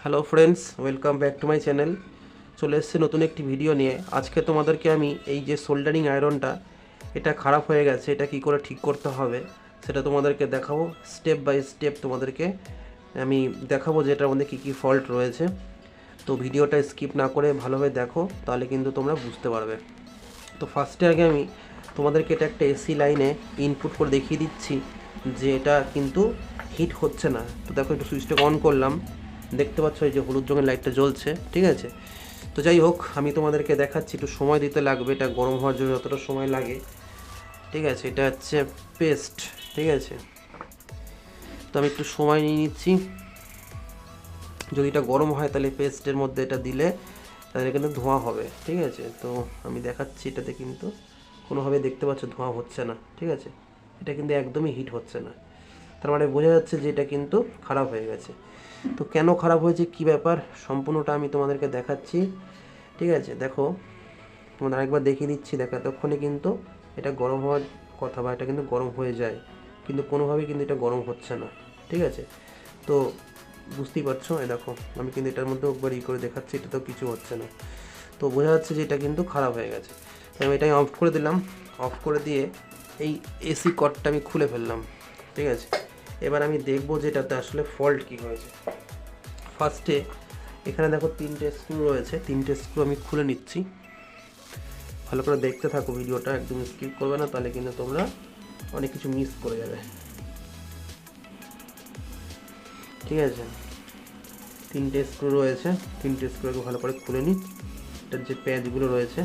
Hello friends, welcome back to my channel. চলে এসেছে নতুন একটি ভিডিও নিয়ে। আজকে তোমাদেরকে আমি এই যে সোল্ডারিং আয়রনটা এটা খারাপ হয়ে গেছে, এটা কি করে ঠিক করতে হবে সেটা তোমাদেরকে দেখাবো। স্টেপ বাই স্টেপ তোমাদেরকে আমি দেখাবো যে এটার মধ্যে কী কী ফল্ট রয়েছে। তো ভিডিওটা স্কিপ না করে ভালোভাবে দেখো, তাহলে কিন্তু তোমরা বুঝতে পারবে। তো ফার্স্টে আগে আমি তোমাদেরকে এটা একটা এসি লাইনে ইনপুট করে দেখিয়ে দিচ্ছি যে এটা কিন্তু হিট হচ্ছে না। তো দেখো, একটু সুইচটা অন করলাম, দেখতে পাচ্ছ এই যে হলুদ রঙের লাইটটা জ্বলছে, ঠিক আছে। তো যাই হোক, আমি তোমাদেরকে দেখাচ্ছি, একটু সময় দিতে লাগবে, এটা গরম হওয়ার জন্য যতটা সময় লাগে, ঠিক আছে। এটা হচ্ছে পেস্ট, ঠিক আছে। তো আমি একটু সময় নিয়ে নিচ্ছি। যদি এটা গরম হয় তাহলে পেস্টের মধ্যে এটা দিলে তাহলে কিন্তু ধোঁয়া হবে, ঠিক আছে। তো আমি দেখাচ্ছি, এটাতে কিন্তু কোনোভাবে দেখতে পাচ্ছ ধোঁয়া হচ্ছে না, ঠিক আছে। এটা কিন্তু একদমই হিট হচ্ছে না, তার মানে বোঝা যাচ্ছে যে এটা কিন্তু খারাপ হয়ে গেছে। তো কেন খারাপ হয়েছে, কী ব্যাপার, সম্পূর্ণটা আমি তোমাদেরকে দেখাচ্ছি, ঠিক আছে। দেখো, তোমাদের আরেকবার দেখিয়ে দিচ্ছি। দেখো, এতক্ষণে কিন্তু এটা গরম হওয়ার কথা, বা এটা কিন্তু গরম হয়ে যায়, কিন্তু কোনোভাবেই কিন্তু এটা গরম হচ্ছে না, ঠিক আছে। তো বুঝতেই পারছো, এই দেখো আমি কিন্তু এটার মধ্যে একবার করে দেখাচ্ছি, এটা তো কিছু হচ্ছে না। তো বোঝা যাচ্ছে যে এটা কিন্তু খারাপ হয়ে গেছে। তাই আমি এটাই অফ করে দিলাম। অফ করে দিয়ে এই এসি কর্ডটা আমি খুলে ফেললাম, ঠিক আছে। এবার আমি দেখবো যে এটাতে আসলে ফল্ট কী হয়েছে। ফার্স্টে এখানে দেখো 3টে স্ক্রু রয়েছে, 3টে স্ক্রু আমি খুলে নিচ্ছি। ভালো করে দেখতে থাকো ভিডিওটা, একদম স্কিপ করবে না, তাহলে কিন্তু তোমরা অনেক কিছু মিস করে যাবে, ঠিক আছে। 3টে স্ক্রু রয়েছে, 3টে স্ক্রুকে ভালো করে খুলে নিই। এটার যে প্যাচগুলো রয়েছে,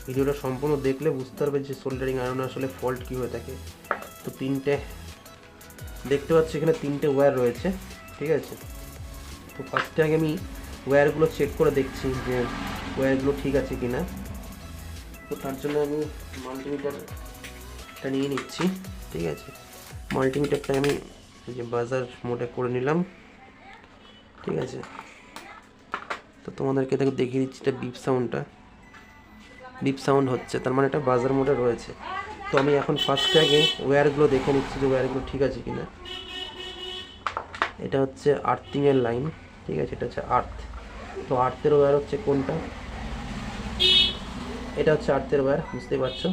ভিডিওটা সম্পূর্ণ দেখলে বুঝতে পারবে যে সোল্ডারিং আয়রন আসলে ফল্ট কী হয়ে থাকে। তো 3টে দেখতে পাচ্ছি, এখানে 3টে ওয়্যার রয়েছে, ঠিক আছে। তো ফার্স্টে আগে আমি ওয়্যারগুলো চেক করে দেখছি যে ওয়্যারগুলো ঠিক আছে কি না। তো তার জন্য আমি মাল্টিমিটারটা নিয়ে নিচ্ছি, ঠিক আছে। মাল্টিমিটারটা আমি এই যে বাজার মোডে করে নিলাম, ঠিক আছে। তো তোমাদেরকে দেখো দেখিয়ে দিচ্ছি, এটা বিপ সাউন্ড হচ্ছে, তার মানে এটা বাজার মোডে রয়েছে। তো আমি এখন ফার্স্টে আগে ওয়্যারগুলো দেখে নিচ্ছি যে ওয়্যারগুলো ঠিক আছে কিনা। এটা হচ্ছে আর্থিংয়ের লাইন, ঠিক আছে। এটা হচ্ছে আর্থ। তো আর্থের ওয়্যার হচ্ছে কোনটা, এটা হচ্ছে আর্থের ওয়্যার, বুঝতেই পারছো।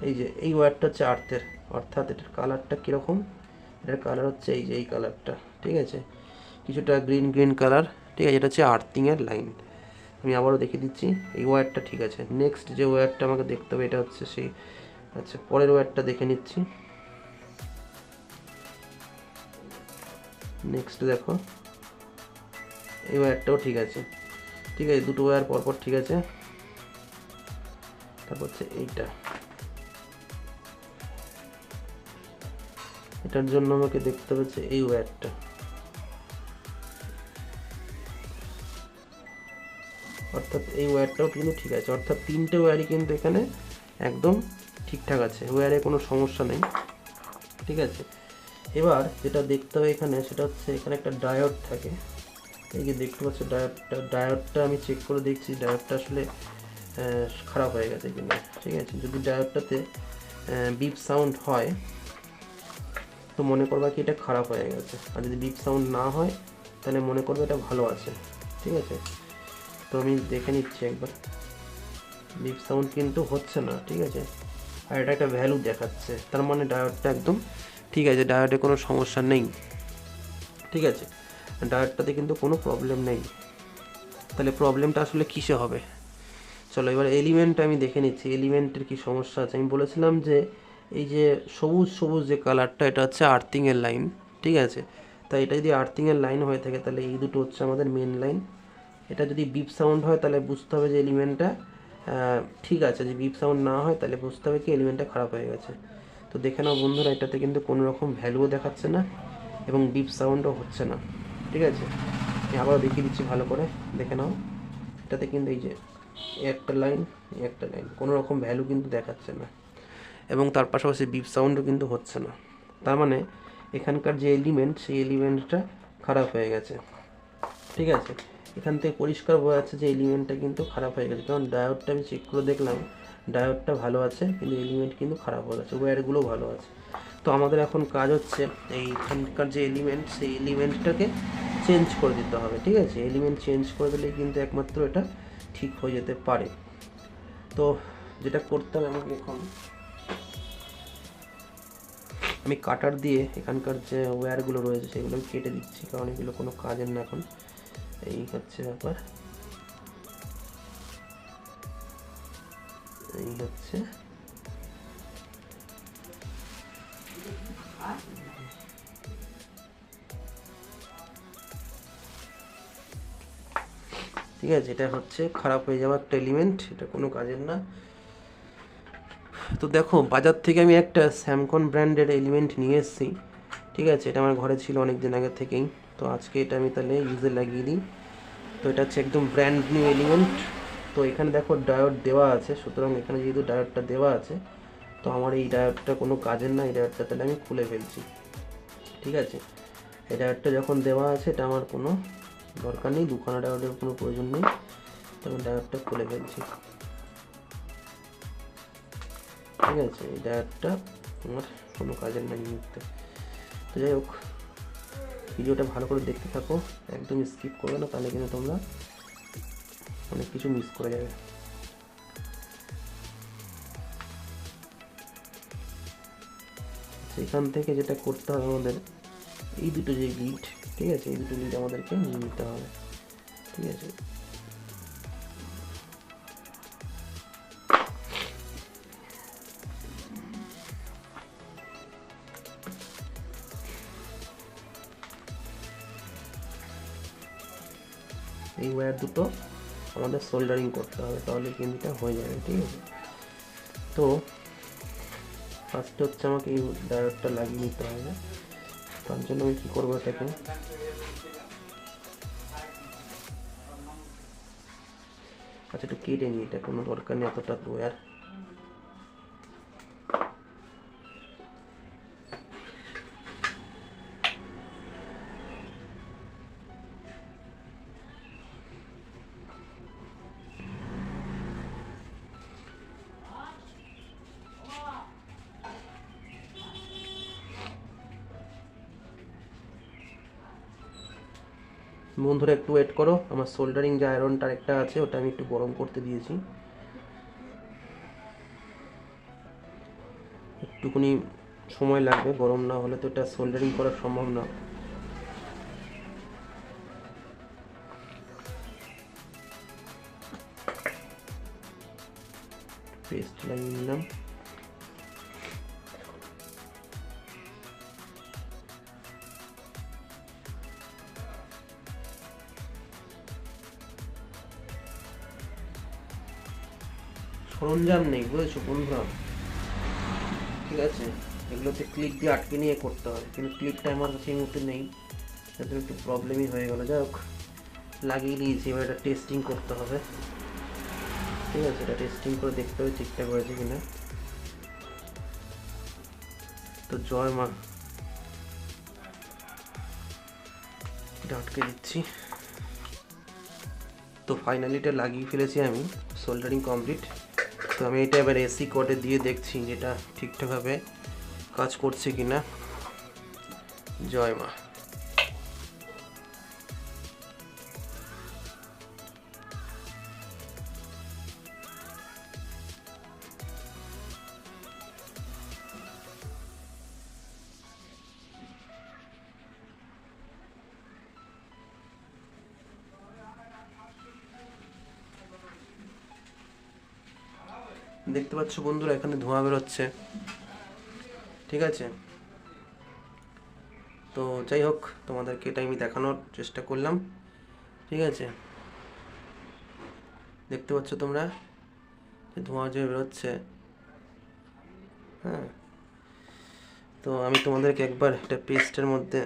এই যে এই ওয়্যারটা হচ্ছে আর্থের, অর্থাৎ এটার কালারটা কীরকম, এটার কালার হচ্ছে এই যে এই কালারটা, ঠিক আছে, কিছুটা গ্রিন গ্রিন কালার, ঠিক আছে। এটা হচ্ছে আর্থিংয়ের লাইন। আমি আবারও দেখিয়ে দিচ্ছি, এই ওয়্যারটা ঠিক আছে। নেক্সট যে ওয়্যারটা আমাকে দেখতে হবে, এটা হচ্ছে সেই, আচ্ছা, পরের ওয়্যারটা দেখে নিচ্ছি। নেক্সট দেখো, এই ওয়্যারটাও ঠিক আছে, ঠিক আছে। দুটো ওয়্যার পরপর ঠিক আছে। তারপর হচ্ছে এইটা, এটার জন্য আমাকে দেখতে হচ্ছে এই ওয়্যারটা, অর্থাৎ এই ওয়্যারটাও কিন্তু ঠিক আছে। অর্থাৎ 3টে ওয়্যারই কিন্তু এখানে একদম ঠিকঠাক আছে, ওয়্যারে কোনো সমস্যা নেই, ঠিক আছে। এবার যেটা দেখতে হবে এখানে, সেটা হচ্ছে এখানে একটা ডায়োড থাকে, এই যে দেখতে পাচ্ছ ডায়োডটা আমি চেক করে দেখছি ডায়োডটা আসলে খারাপ হয়ে গেছে কিনা, ঠিক আছে। যদি ডায়োডটাতে বিপ সাউন্ড হয় তো মনে করবা কি এটা খারাপ হয়ে গেছে, আর যদি বিপ সাউন্ড না হয় তাহলে মনে করবে এটা ভালো আছে, ঠিক আছে। তো আমি দেখে নিচ্ছি একবার, বিপ সাউন্ড কিন্তু হচ্ছে না, ঠিক আছে। আর এটা একটা ভ্যালু দেখাচ্ছে, তার মানে ডায়োডটা একদম ঠিক আছে, ডায়োডে কোনো সমস্যা নেই, ঠিক আছে। ডায়োডটাতে কিন্তু কোনো প্রবলেম নেই। তাহলে প্রবলেমটা আসলে কিসে হবে, চলো এবার এলিমেন্টটা আমি দেখে নিচ্ছি, এলিমেন্টের কি সমস্যা আছে। আমি বলেছিলাম যে এই যে সবুজ সবুজ যে কালারটা, এটা হচ্ছে আর্থিংয়ের লাইন, ঠিক আছে। তাই এটা যদি আর্থিংয়ের লাইন হয়ে থাকে তাহলে এই দুটো হচ্ছে আমাদের মেন লাইন। এটা যদি বিপ সাউন্ড হয় তাহলে বুঝতে হবে যে এলিমেন্টটা ঠিক আছে, যদি বিপ সাউন্ড না হয় তাহলে বুঝতে হবে কি এলিমেন্টটা খারাপ হয়ে গেছে। তো দেখে নাও বন্ধুরা, এটাতে কিন্তু কোনো রকম ভ্যালুও দেখাচ্ছে না এবং বিপ সাউন্ডও হচ্ছে না, ঠিক আছে। আমি আবারও দেখিয়ে দিচ্ছি, ভালো করে দেখে নাও। এটাতে কিন্তু এই যে একটা লাইন, একটা লাইন, কোনো রকম ভ্যালু কিন্তু দেখাচ্ছে না, এবং তার পাশাপাশি বিপ সাউন্ডও কিন্তু হচ্ছে না। তার মানে এখানকার যে এলিমেন্ট, সেই এলিমেন্টটা খারাপ হয়ে গেছে, ঠিক আছে। এখান থেকে পরিষ্কার বোঝা যাচ্ছে যে এলিমেন্টটা কিন্তু খারাপ হয়ে গেছে, কারণ ডায়োডটা আমি চেক করে দেখলাম ডায়োডটা ভালো আছে, কিন্তু এলিমেন্ট কিন্তু খারাপ হয়ে গেছে, ওয়্যারগুলো ভালো আছে। তো আমাদের এখন কাজ হচ্ছে এইখানকার যে এলিমেন্ট, সেই এলিমেন্টটাকে চেঞ্জ করে দিতে হবে। ঠিক আছে, এলিমেন্ট চেঞ্জ করে দিলে কিন্তু একমাত্র এটা ঠিক হয়ে যেতে পারে। তো যেটা করতে হবে আমাকে, এখন আমি কাটার দিয়ে এখানকার যে ওয়্যারগুলো রয়েছে সেগুলো কেটে দিচ্ছি, কারণ এগুলো কোনো কাজের না এখন। এই হচ্ছে ব্যাপার, এই হচ্ছে। ঠিক আছে, এটা হচ্ছে খারাপ হয়ে যাওয়া একটা এলিমেন্ট, এটা কোনো কাজের না। তো দেখো, বাজার থেকে আমি একটা স্যামকন ব্র্যান্ডের এলিমেন্ট নিয়ে এসেছি। ঠিক আছে, এটা আমার ঘরে ছিল অনেক দিন আগে থেকেই, তো আজকে এটা আমি তাহলে ইউজে লাগিয়ে দিই। তো এটা হচ্ছে একদম ব্র্যান্ড নিউ এলিমেন্ট। তো এখানে দেখো ডায়োড দেওয়া আছে, সুতরাং এখানে যেহেতু ডায়োডটা দেওয়া আছে, তো আমার এই ডায়োডটা কোনো কাজের না, এই ডায়োডটা তাহলে আমি খুলে ফেলছি। ঠিক আছে, এই ডায়োডটা যখন দেওয়া আছে এটা আমার কোনো দরকার নেই, দুখানা ডায়োডের কোনো প্রয়োজন নেই, তো আমি ডায়োডটা খুলে ফেলছি। ঠিক আছে, এই ডায়োডটা আমার কোনো কাজের না এই মুহূর্তে। তো যাই হোক, ভিডিওটা ভালো করে দেখতে থাকো, একদম স্কিপ করবে না, তাহলে কিন্তু তোমরা অনেক কিছু মিস করে যাবে। সেখান থেকে যেটা করতে হবে আমাদের, এই দুটো যে লিড, ঠিক আছে, এই দুটো লিড আমাদেরকে নিয়ে নিতে হবে। ঠিক আছে, এই ওয়্যার দুটো আমাদের সোল্ডারিং করতে হবে, তাহলে কিন্তু এটা হয়ে যাবে। ঠিক আছে, তো ফার্স্টে হচ্ছে আমাকে এই ডায়োডটা লাগিয়ে নিতে হবে। তার জন্য আমি কী করবো, এটাকে আচ্ছা একটু কেটে নিই, এটা কোনো দরকার নেই এতটা ওয়্যার। বন্ধুরা একটু ওয়েট করো, আমার সোল্ডারিং যে আয়রনটা একটা আছে ওটা আমি একটু গরম করতে দিয়েছি, একটুখানি সময় লাগবে, গরম না হলে তো এটা সোল্ডারিং করা সম্ভব না। পেস্ট লাগিয়ে নিলাম। সরঞ্জাম নেই বুঝেছো বন্ধুরা, ঠিক আছে, এগুলোতে ক্লিপ দিয়ে আটকে নিয়ে করতে হয়, কিন্তু ক্লিপটা আমার কাছে এই মুহূর্তে নেই, তাদের একটু প্রবলেমই হয়ে গেলো। যাই হোক, লাগিয়ে নিয়েছি, এবার এটা টেস্টিং করতে হবে। ঠিক আছে, এটা টেস্টিং করে দেখতে হবে ঠিকঠাক হয়েছে কিনা। তো জয় মা, এটা আটকে দিচ্ছি। তো ফাইনালি এটা লাগিয়ে ফেলেছি আমি, সোল্ডারিং কমপ্লিট। তো আমি এটা এবার এসি কোডে দিয়ে দেখছি যেটা ঠিকঠাকভাবে কাজ করছে কিনা। জয় মা। দেখতে পাচ্ছ বন্ধুরা, এখানে ধোঁয়া বেরোচ্ছে। ঠিক আছে, তো যাই হোক, তোমাদেরকে এটা আমি দেখানোর চেষ্টা করলাম। ঠিক আছে, দেখতে পাচ্ছ তোমরা যে ধোঁয়া যে বেরোচ্ছে। হ্যাঁ, তো আমি তোমাদেরকে একবার একটা পেস্টের মধ্যে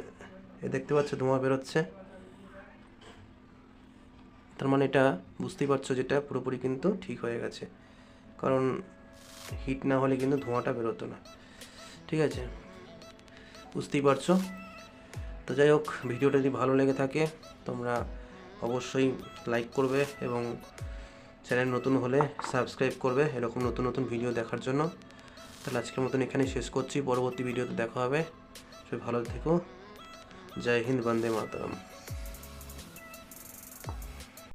দেখতে পাচ্ছ ধোঁয়া বেরোচ্ছে, তার মানে এটা বুঝতেই পারছো যেটা পুরোপুরি কিন্তু ঠিক হয়ে গেছে, কারণ হিট না হলে কিন্তু ধোঁয়াটা বেরোতো না। ঠিক আছে, বুঝতেই পারছো। তো যাই হোক, ভিডিওটা যদি ভালো লেগে থাকে তোমরা অবশ্যই লাইক করবে এবং চ্যানেল নতুন হলে সাবস্ক্রাইব করবে এরকম নতুন নতুন ভিডিও দেখার জন্য। তাহলে আজকের মতন এখানে শেষ করছি, পরবর্তী ভিডিওতে দেখা হবে। সবাই ভালো থেকো। জয় হিন্দ, বন্দে মাতরম।